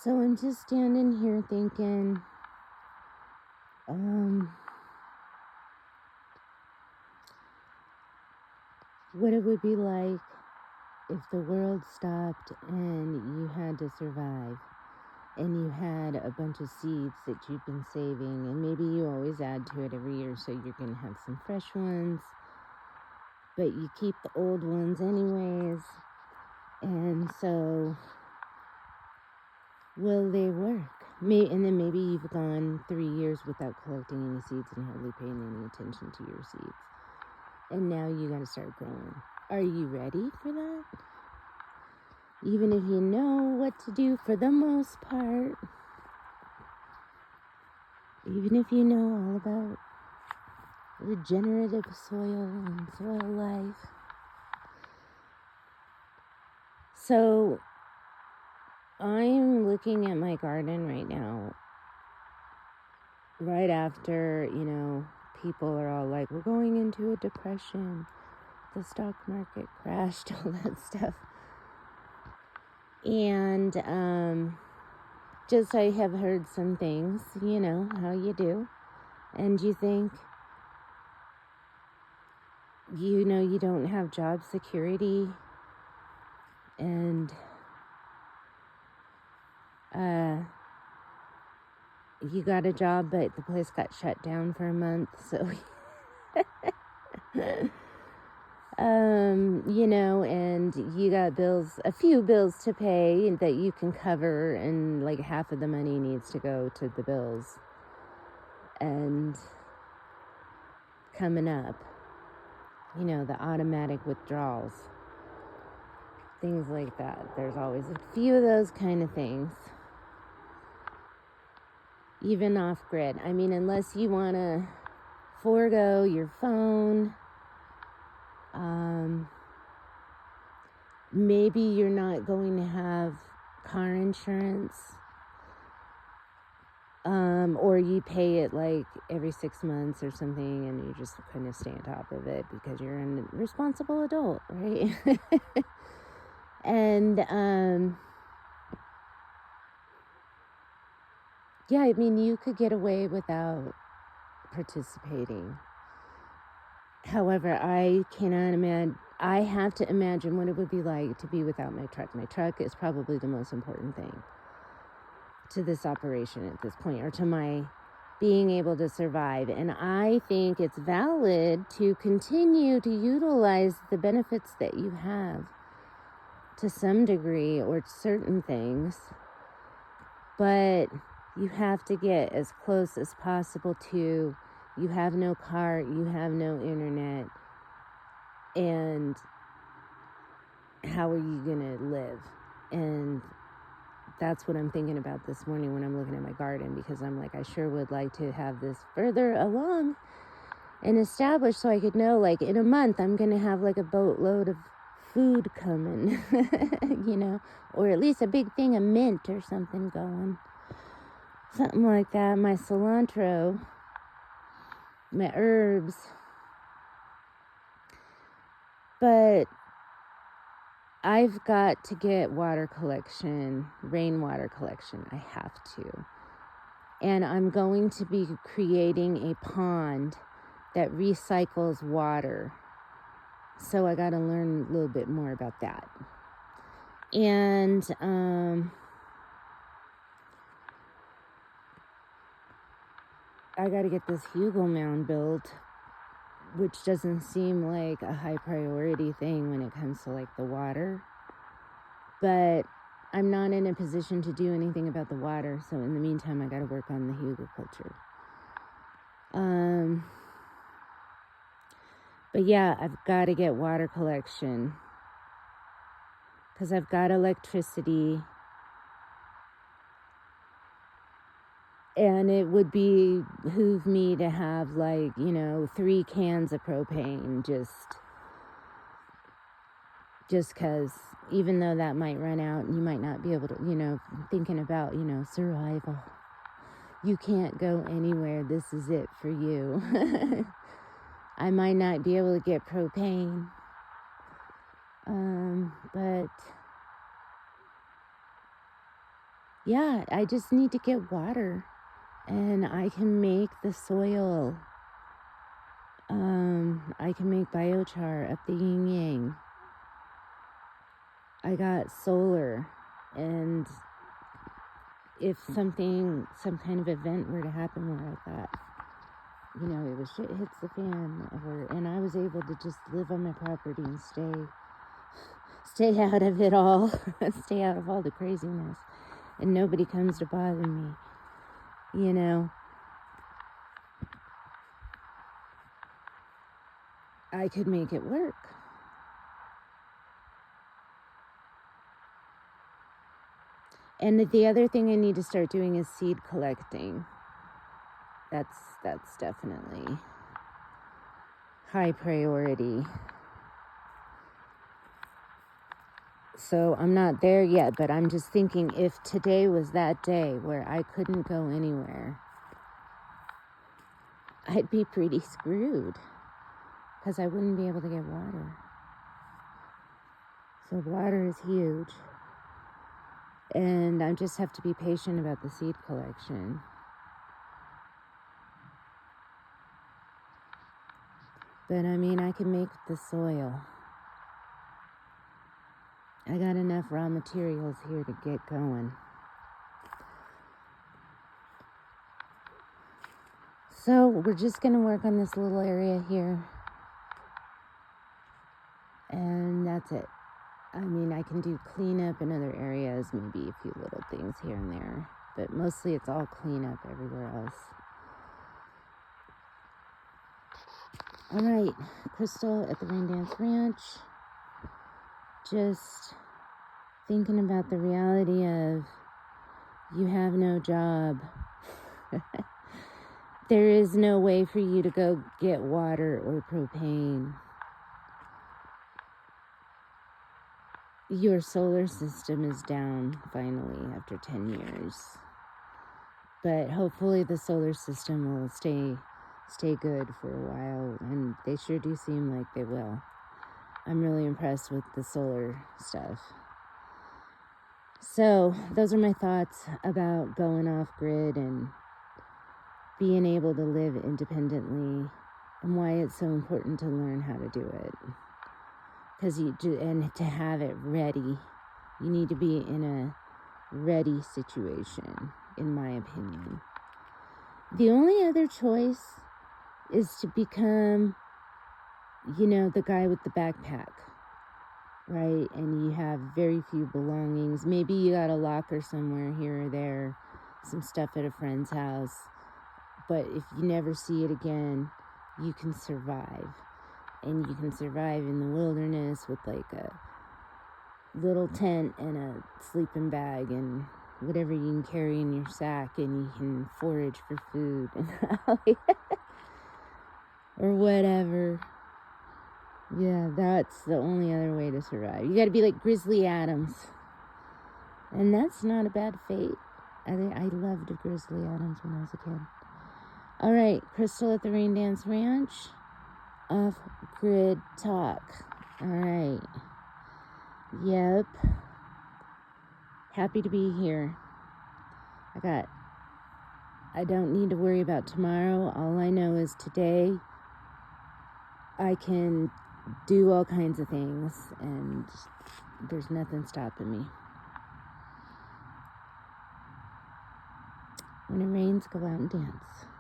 So I'm just standing here thinking, what it would be like if the world stopped and you had to survive and you had a bunch of seeds that you've been saving, and maybe you always add to it every year so you're going to have some fresh ones, but you keep the old ones anyways. And so, will they work? And then maybe you've gone 3 years without collecting any seeds and hardly paying any attention to your seeds. And now you got to start growing. Are you ready for that? Even if you know what to do for the most part. Even if you know all about regenerative soil and soil life. So, I'm looking at my garden right now. Right after, people are all like, we're going into a depression. The stock market crashed, all that stuff. And just I have heard some things, how you do. And you think, you don't have job security. And you got a job, but the place got shut down for a month. So, and you got a few bills to pay that you can cover, and like half of the money needs to go to the bills. And coming up, the automatic withdrawals, things like that. There's always a few of those kind of things. Even off grid. I mean, unless you want to forego your phone, maybe you're not going to have car insurance, or you pay it like every 6 months or something, and you just kind of stay on top of it because you're a responsible adult, right? And yeah, I mean, you could get away without participating. However, I cannot imagine. I have to imagine what it would be like to be without my truck. My truck is probably the most important thing to this operation at this point, or to my being able to survive. And I think it's valid to continue to utilize the benefits that you have to some degree, or certain things. But you have to get as close as possible to, you have no car, you have no internet, and how are you going to live? And that's what I'm thinking about this morning when I'm looking at my garden, because I'm like, I sure would like to have this further along and established so I could know, like, in a month I'm going to have like a boatload of food coming, or at least a big thing of mint or something going. Something like that. My cilantro, my herbs. But I've got to get rainwater collection. I have to. And I'm going to be creating a pond that recycles water. So I got to learn a little bit more about that. And I got to get this hugel mound built, which doesn't seem like a high priority thing when it comes to like the water. But I'm not in a position to do anything about the water, so in the meantime I got to work on the Huglkulture. But yeah, I've got to get water collection, because I've got electricity, and it would behoove me to have 3 cans of propane, just because, even though that might run out and you might not be able to, thinking about, survival. You can't go anywhere. This is it for you. I might not be able to get propane. But yeah, I just need to get water, and I can make the soil. I can make biochar up the yin yang. I got solar, and if some kind of event were to happen where I thought, it was shit hits the fan, and I was able to just live on my property and stay out of it all, stay out of all the craziness, and nobody comes to bother me, I could make it work. And the other thing I need to start doing is seed collecting. That's definitely high priority. So I'm not there yet, but I'm just thinking, if today was that day where I couldn't go anywhere, I'd be pretty screwed, because I wouldn't be able to get water. So water is huge. And I just have to be patient about the seed collection. But I can make the soil. I got enough raw materials here to get going. So we're just going to work on this little area here. And that's it. I can do cleanup in other areas, maybe a few little things here and there. But mostly it's all cleanup everywhere else. All right, Crystal at the Rain Dance Ranch. Just thinking about the reality of you have no job. There is no way for you to go get water or propane. Your solar system is down finally after 10 years. But hopefully the solar system will stay good for a while, and they sure do seem like they will. I'm really impressed with the solar stuff. So those are my thoughts about going off grid and being able to live independently, and why it's so important to learn how to do it. Because and to have it ready, you need to be in a ready situation, in my opinion. The only other choice is to become, the guy with the backpack, right? And you have very few belongings. Maybe you got a locker somewhere here or there, some stuff at a friend's house. But if you never see it again, you can survive. And you can survive in the wilderness with like a little tent and a sleeping bag and whatever you can carry in your sack, and you can forage for food or whatever. Yeah, that's the only other way to survive. You got to be like Grizzly Adams, and that's not a bad fate. I loved Grizzly Adams when I was a kid. All right, Crystal at the Rain Dance Ranch. Off-grid talk. All right. Yep. Happy to be here. I don't need to worry about tomorrow. All I know is today I can do all kinds of things, and there's nothing stopping me. When it rains, go out and dance.